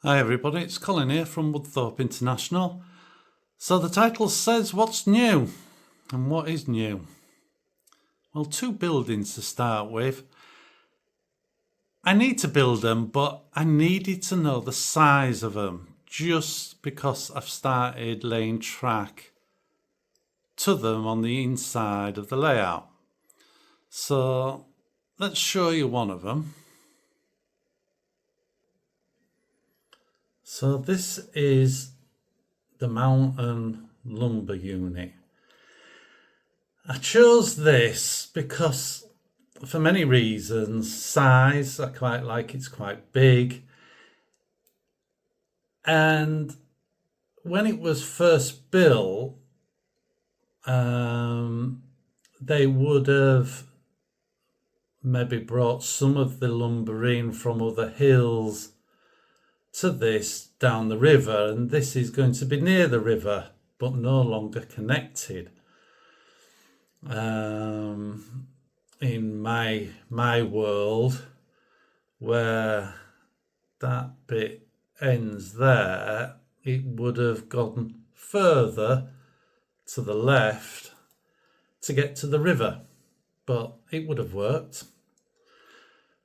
Hi everybody, it's Colin here from Woodthorp International. So the title says what's new, and what is new? Well, two buildings to start with. I need to build them, but I needed to know the size of them just because I've started laying track to them on the inside of the layout. So let's show you one of them. So this is the mountain lumber unit. I chose this because for many reasons. Size, I quite like, it's quite big. And when it was first built, they would have maybe brought some of the lumber in from other hills to this down the river, and this is going to be near the river but no longer connected. In my world, where that bit ends there, it would have gone further to the left to get to the river, but it would have worked.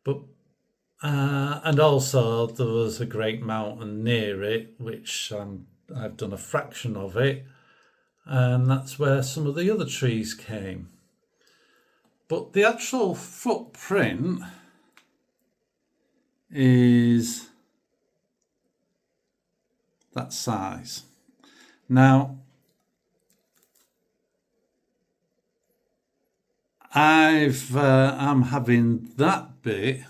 But and also there was a great mountain near it, which I've done a fraction of it, and that's where some of the other trees came. But the actual footprint is that size. Now, I'm having that bit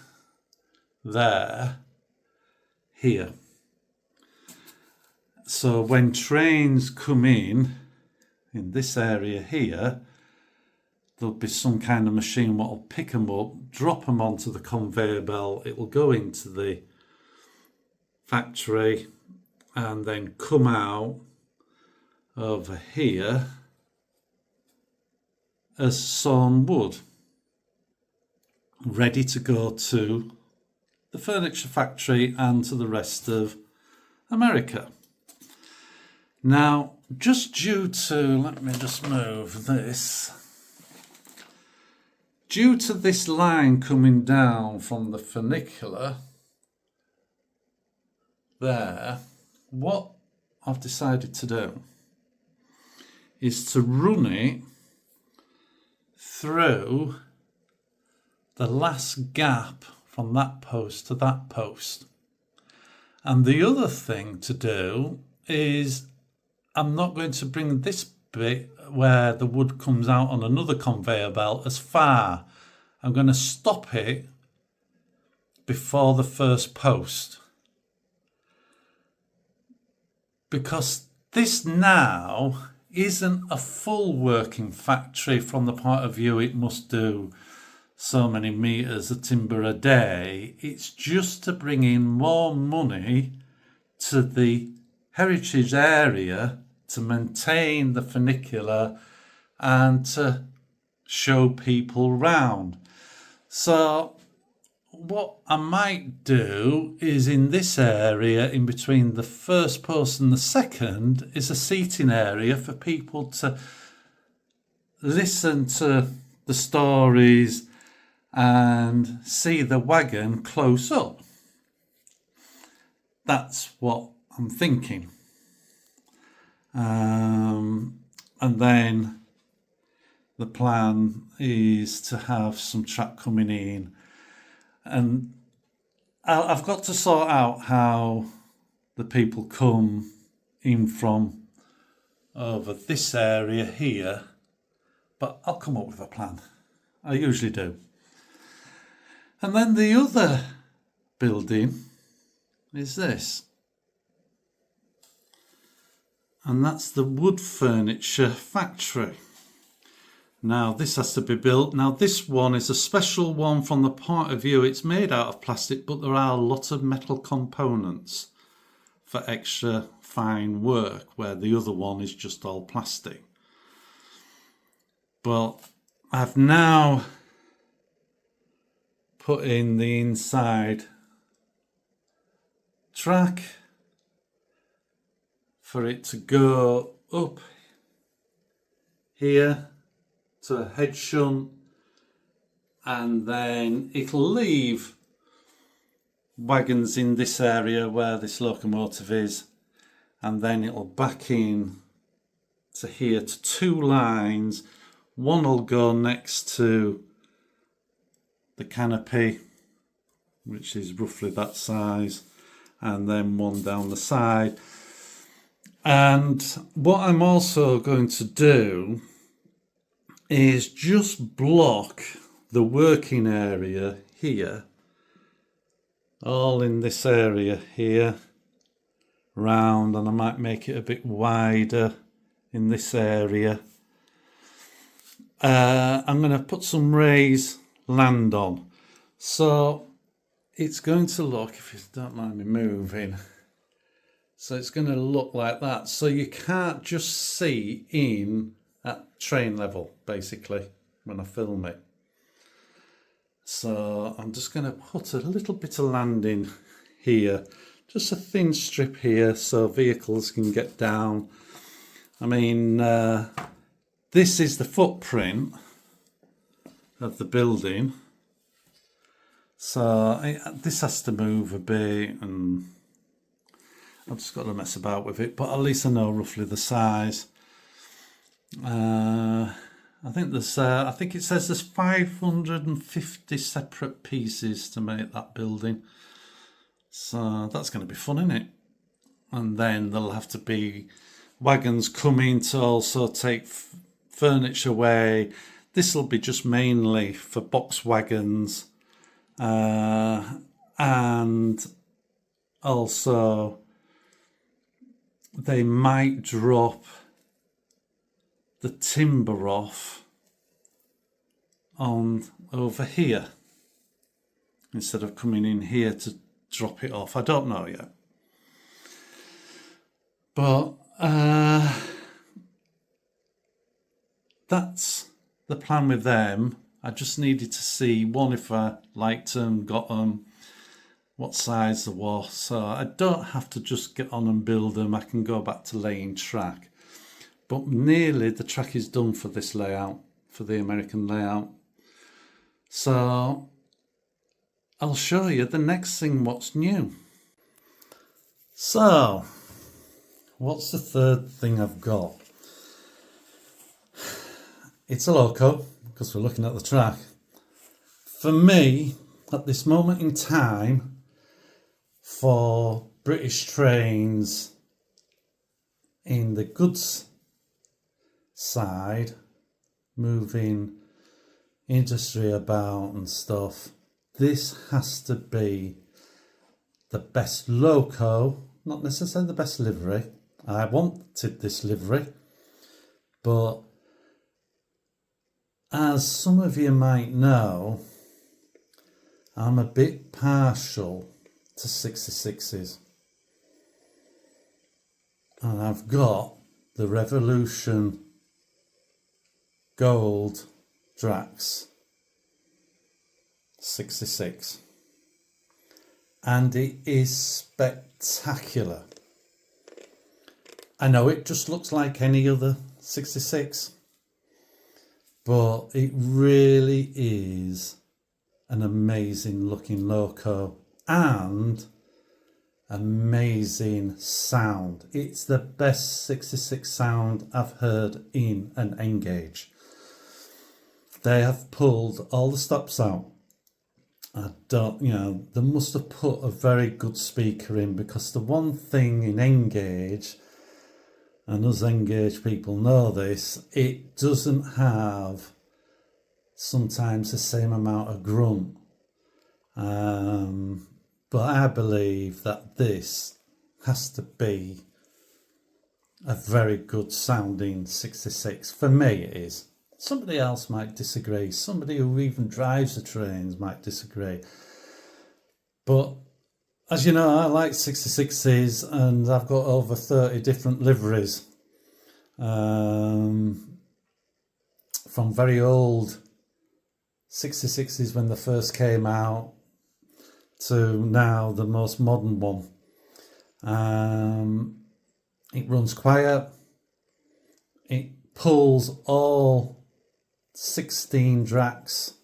there, here. So when trains come in this area here, there'll be some kind of machine that will pick them up, drop them onto the conveyor belt. It will go into the factory and then come out over here as sawn wood, ready to go to the furniture factory and to the rest of America. Now, just due to, let me just move this, due to this line coming down from the funicular there, what I've decided to do is to run it through the last gap from that post to that post. And the other thing to do is I'm not going to bring this bit where the wood comes out on another conveyor belt as far. I'm going to stop it before the first post, because this now isn't a full working factory from the point of view it must do so many meters of timber a day. It's just to bring in more money to the heritage area, to maintain the funicular and to show people round. So what I might do is, in this area in between the first post and the second, is a seating area for people to listen to the stories and see the wagon close up. That's what I'm thinking. And then the plan is to have some track coming in, and I've got to sort out how the people come in from over this area here, but I'll come up with a plan. I usually do. And then the other building is this. And that's the wood furniture factory. Now this has to be built. Now this one is a special one from the point of view it's made out of plastic, but there are a lot of metal components for extra fine work, where the other one is just all plastic. But I've now put in the inside track for it to go up here to a head shunt, and then it'll leave wagons in this area where this locomotive is, and then it'll back in to here to two lines. One will go next to the canopy, which is roughly that size, and then one down the side. And what I'm also going to do is just block the working area here, all in this area here, round, and I might make it a bit wider in this area. I'm going to put some raised land on, so it's going to look, if you don't mind me moving, so it's going to look like that. So you can't just see in at train level, basically, when I film it. So I'm just going to put a little bit of land in here, just a thin strip here so vehicles can get down. I mean, this is the footprint of the building, so this has to move a bit, and I've just got to mess about with it, but at least I know roughly the size. I think it says there's 550 separate pieces to make that building, so that's going to be fun, isn't it? And then there'll have to be wagons coming to also take furniture away. This will be just mainly for box wagons, and also they might drop the timber off on over here instead of coming in here to drop it off. I don't know yet, but that's the plan with them. I just needed to see, one, if I liked them, got them, what size they were, so I don't have to just get on and build them. I can go back to laying track. But nearly the track is done for this layout, for the American layout. So I'll show you the next thing, what's new. So what's the third thing I've got? It's a loco, because we're looking at the track. For me, at this moment in time, for British trains in the goods side, moving industry about and stuff, this has to be the best loco, not necessarily the best livery. I wanted this livery, but as some of you might know, I'm a bit partial to 66s, and I've got the Revolution Gold Drax 66, and it is spectacular. I know it just looks like any other 66, but it really is an amazing looking loco and amazing sound. It's the best 66 sound I've heard in an N-gauge. They have pulled all the stops out. They must have put a very good speaker in, because the one thing in N-gauge, and us N-gauge people know this, it doesn't have sometimes the same amount of grunt. But I believe that this has to be a very good sounding 66. For me it is. Somebody else might disagree. Somebody who even drives the trains might disagree. But as you know, I like 66s, and I've got over 30 different liveries. From very old 66s when they first came out to now the most modern one. It runs quiet. It pulls all 16 Drax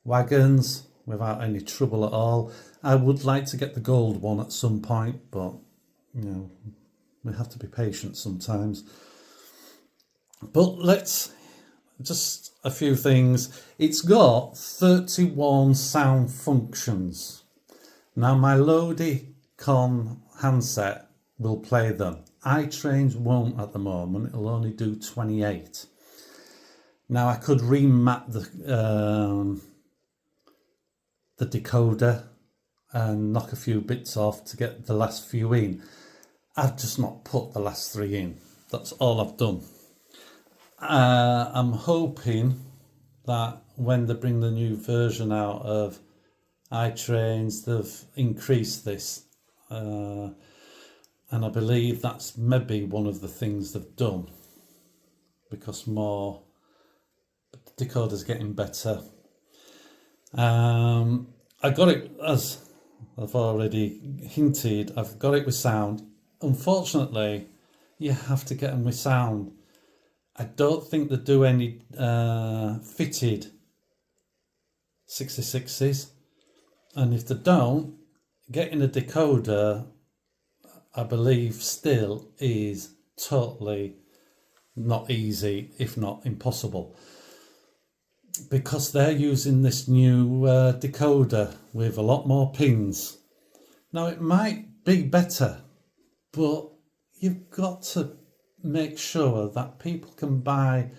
wagons without any trouble at all. I would like to get the gold one at some point, but you know, we have to be patient sometimes. But let's just a few things. It's got 31 sound functions. Now my Lodicon handset will play them. iTrains won't at the moment. It'll only do 28. Now I could remap the decoder and knock a few bits off to get the last few in. I've just not put the last 3 in. That's all I've done. I'm hoping that when they bring the new version out of iTrains, they've increased this. And I believe that's maybe one of the things they've done, because more the decoder's getting better. I got it, as I've already hinted, I've got it with sound. Unfortunately, you have to get them with sound. I don't think they do any fitted 66s, and if they don't, getting a decoder, I believe, still is totally not easy, if not impossible, because they're using this new decoder with a lot more pins. Now it might be better, but you've got to make sure that people can buy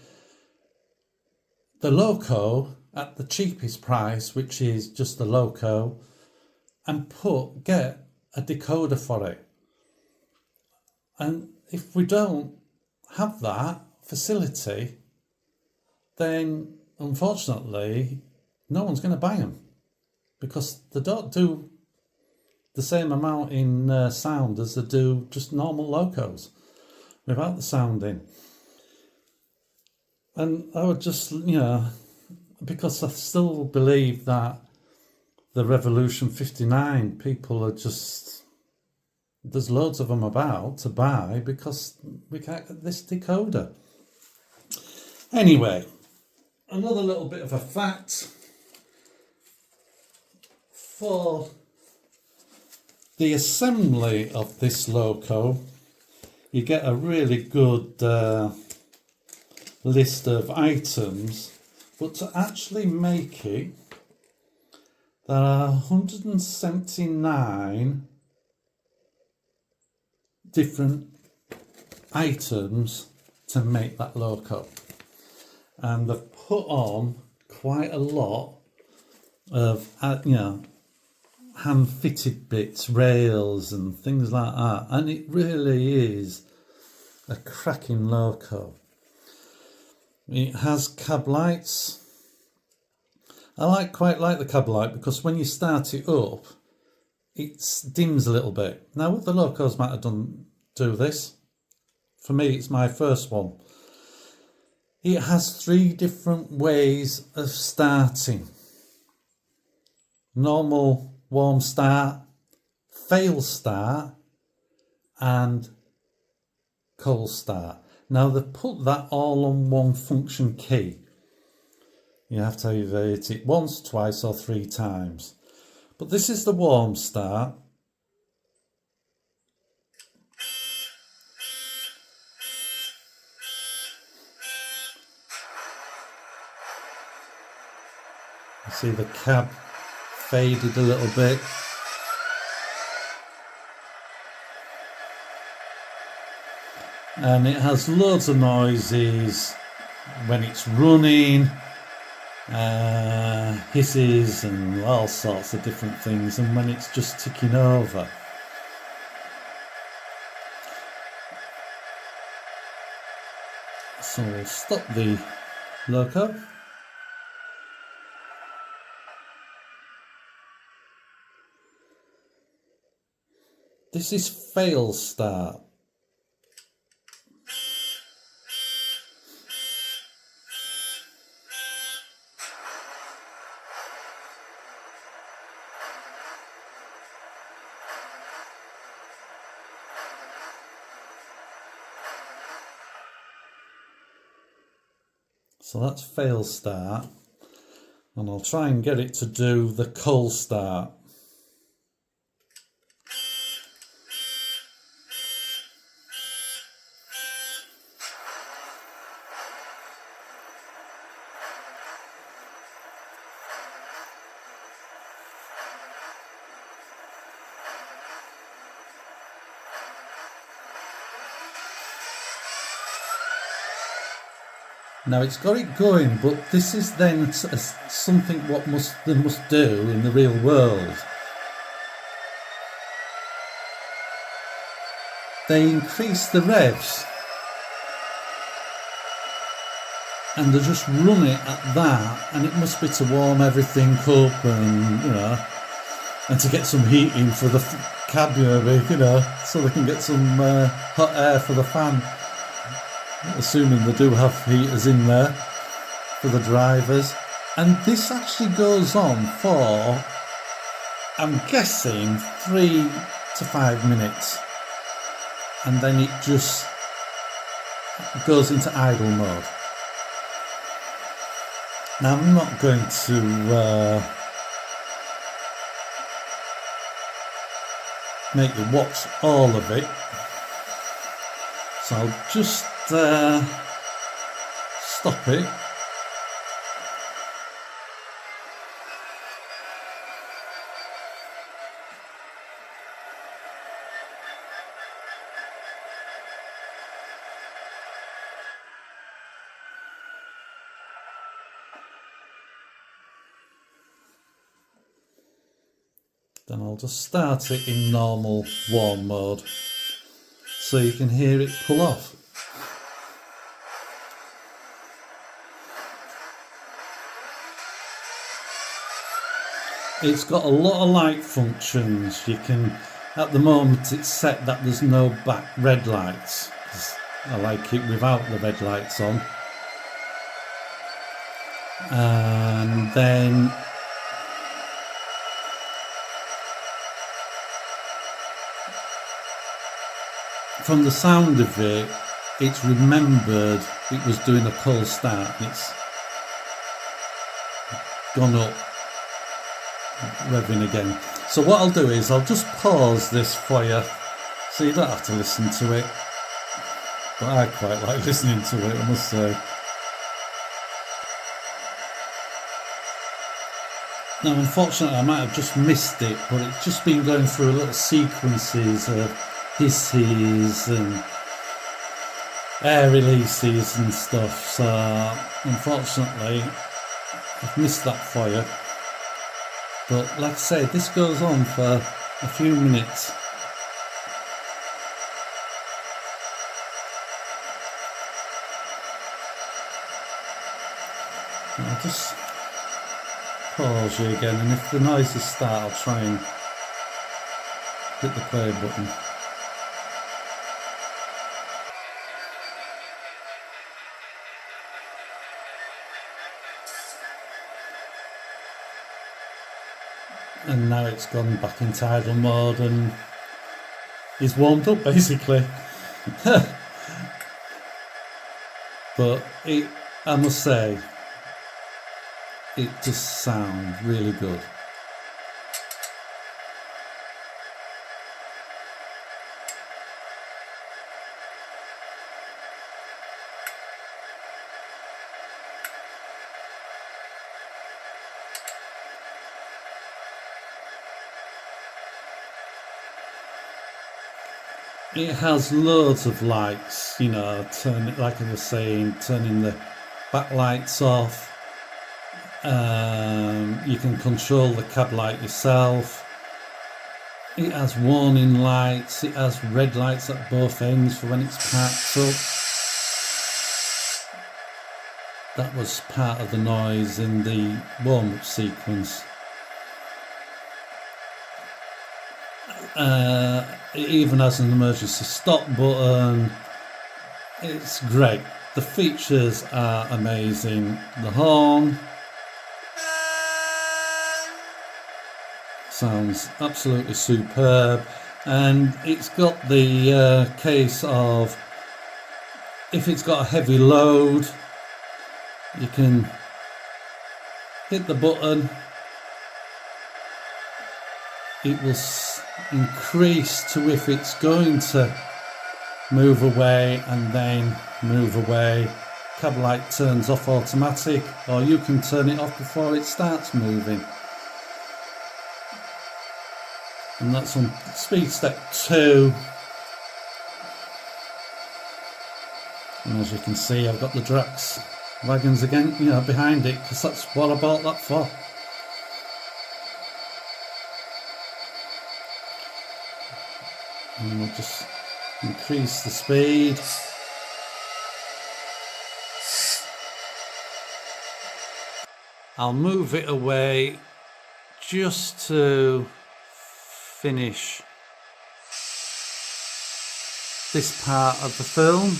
the loco at the cheapest price, which is just the loco, and get a decoder for it. And if we don't have that facility, then unfortunately no one's going to buy them, because they don't do the same amount in sound as they do just normal locos without the sound in. And I would just, because I still believe that the Revolution 59 people are just, there's loads of them about to buy because we can't get this decoder. Anyway, another little bit of a fact. For the assembly of this loco, you get a really good list of items, but to actually make it, there are 179 different items to make that loco, and they've put on quite a lot of hand fitted bits, rails and things like that, and it really is a cracking loco. It has cab lights. I quite like the cab light, because when you start it up, it dims a little bit. Now other locos might have do this. For me, it's my first one. It has 3 different ways of starting: normal, warm start, fail start, and cold start. Now they've put that all on one function key. You have to either hit it once, twice or 3 times. But this is the warm start. You see the cab faded a little bit. And it has loads of noises when it's running, hisses and all sorts of different things, and when it's just ticking over. So we'll stop the loco. This is fail start. So that's fail start, and I'll try and get it to do the cold start. Now it's got it going, but this is then something what they must do in the real world. They increase the revs, and they just run it at that, and it must be to warm everything up, and and to get some heating for the cab, so they can get some hot air for the fan. Assuming they do have heaters in there for the drivers. And this actually goes on for, I'm guessing, 3 to 5 minutes. And then it just goes into idle mode. Now I'm not going to make you watch all of it. So I'll just stop it. Then I'll just start it in normal warm mode so you can hear it pull off. It's got a lot of light functions. You can, at the moment it's set that there's no back red lights. I like it without the red lights on. And then from the sound of it, it's remembered it was doing a cold start. It's gone up, revving again. So what I'll do is I'll just pause this for you so you don't have to listen to it. But I quite like listening to it, I must say. Now unfortunately I might have just missed it, but it's just been going through little sequences of hisses and air releases and stuff, so unfortunately I've missed that for you. But like I say, this goes on for a few minutes. I'll just pause you again, and if the noises start I'll try and hit the play button. And now it's gone back into idle mode and is warmed up basically. But I must say, it just sounds really good. It has loads of lights, like I was saying, turning the backlights off. You can control the cab light yourself. It has warning lights, it has red lights at both ends for when it's parked up. That was part of the noise in the warm-up sequence. It even has an emergency stop button. It's great. The features are amazing. The horn sounds absolutely superb, and it's got the case of if it's got a heavy load, you can hit the button, it will increase to if it's going to move away and then move away. Cab light turns off automatic, or you can turn it off before it starts moving. And that's on speed step 2. And as you can see, I've got the Drax wagons again, you know, behind it, because that's what I bought that for. And we'll just increase the speed. I'll move it away just to finish this part of the film.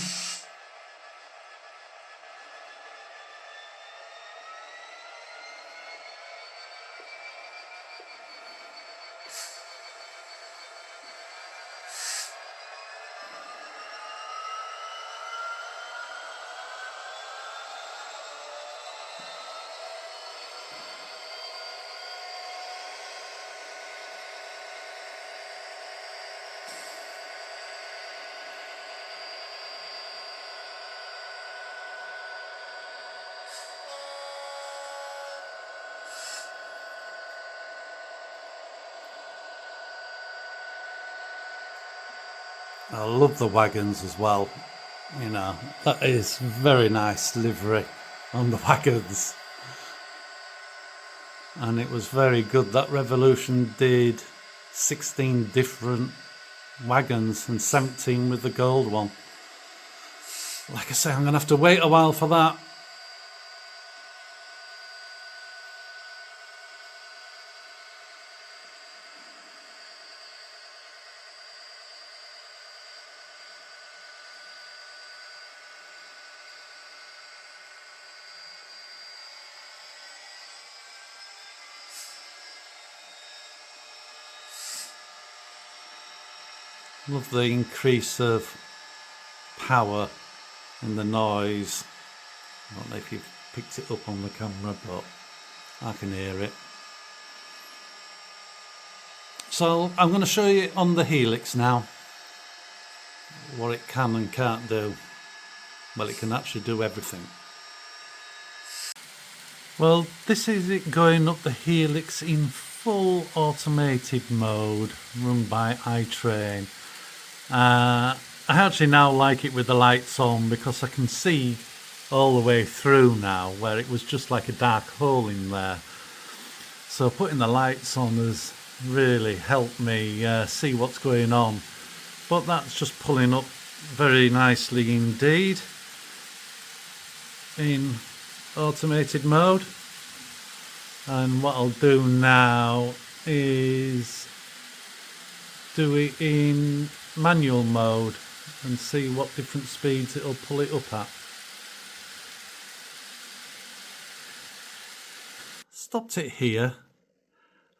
I love the wagons as well, you know, that is very nice livery on the wagons. And it was very good. That Revolution did 16 different wagons and 17 with the gold one. Like I say, I'm going to have to wait a while for that. Love the increase of power and the noise. I don't know if you've picked it up on the camera, but I can hear it. So I'm going to show you on the helix now what it can and can't do. Well, it can actually do everything. Well, this is it going up the helix in full automated mode, run by iTrain. I actually now like it with the lights on because I can see all the way through now, where it was just like a dark hole in there. So putting the lights on has really helped me see what's going on. But that's just pulling up very nicely indeed in automated mode. And what I'll do now is do it in manual mode and see what different speeds it'll pull it up at. Stopped it here,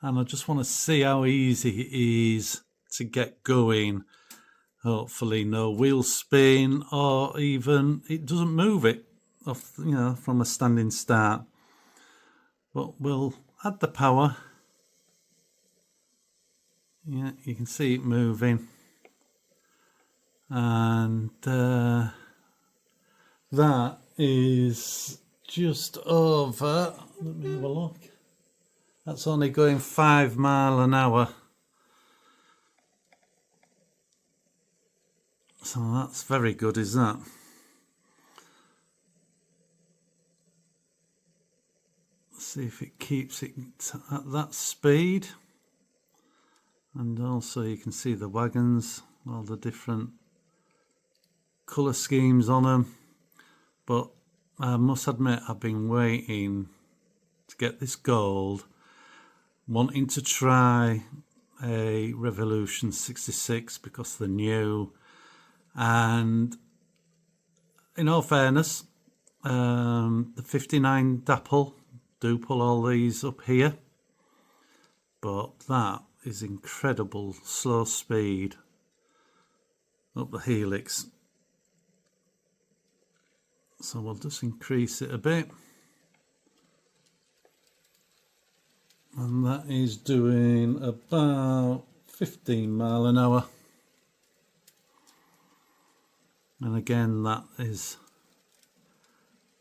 and I just want to see how easy it is to get going. Hopefully no wheel spin, or even it doesn't move it off, you know, from a standing start. But we'll add the power. Yeah, you can see it moving. And that is just over, let me have a look, that's only going 5 miles an hour, so that's very good, is that? Let's see if it keeps it at that speed. And also you can see the wagons, all the different colour schemes on them. But I must admit, I've been waiting to get this gold, wanting to try a Revolution 66 because they're new. And in all fairness, the 59 Dapple do pull all these up here, but that is incredible slow speed up the helix. So we'll just increase it a bit. and that is doing about 15 mile an hour. And again, that is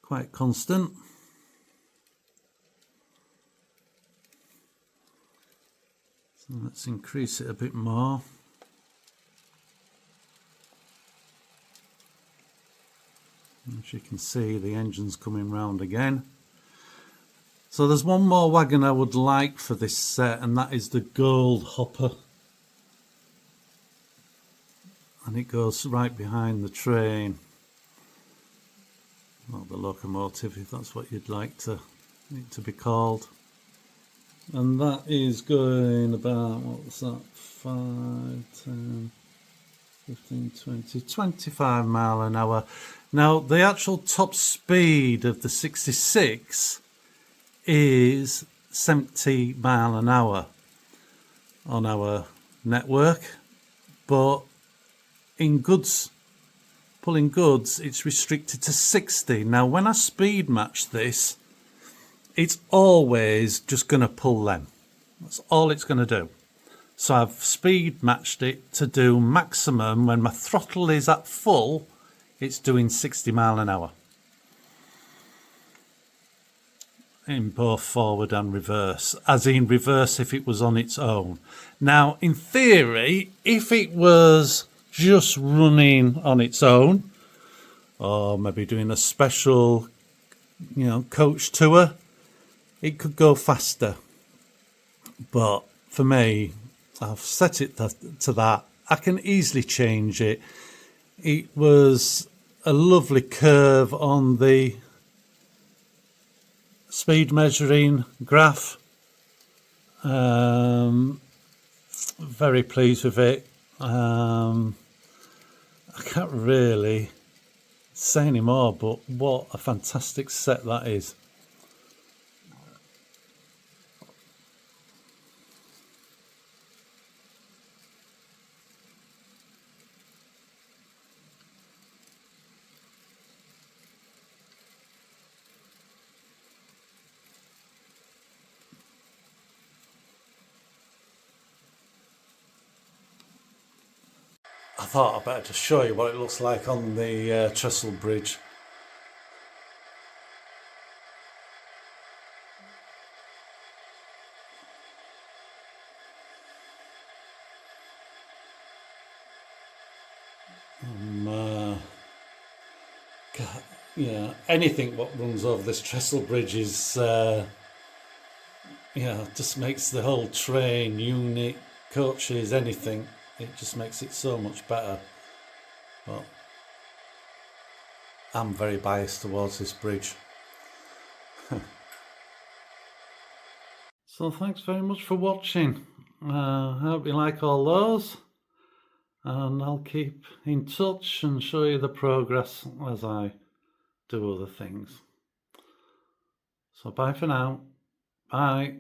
quite constant. So let's increase it a bit more. As you can see, the engine's coming round again. So there's one more wagon I would like for this set, and that is the gold hopper. And it goes right behind the train, or the locomotive, if that's what you'd like it to be called. And that is going about, what was that, 5, 10, 15, 20, 25 mile an hour. Now, the actual top speed of the 66 is 70 mile an hour on our network, but in goods, pulling goods, it's restricted to 60. Now, when I speed match this, it's always just going to pull them. That's all it's going to do. So I've speed matched it to do maximum. When my throttle is at full, it's doing 60 mile an hour in both forward and reverse, as in reverse if it was on its own. Now, in theory, if it was just running on its own, or maybe doing a special, coach tour, it could go faster. But for me, I've set it to that. I can easily change it. It was a lovely curve on the speed measuring graph. Very pleased with it. I can't really say any more, but what a fantastic set that is. I thought I'd better just show you what it looks like on the trestle bridge. Anything what runs over this trestle bridge is, just makes the whole train, unit, coaches, anything. It just makes it so much better. But I'm very biased towards this bridge. So thanks very much for watching. I hope you like all those. And I'll keep in touch and show you the progress as I do other things. So bye for now. Bye.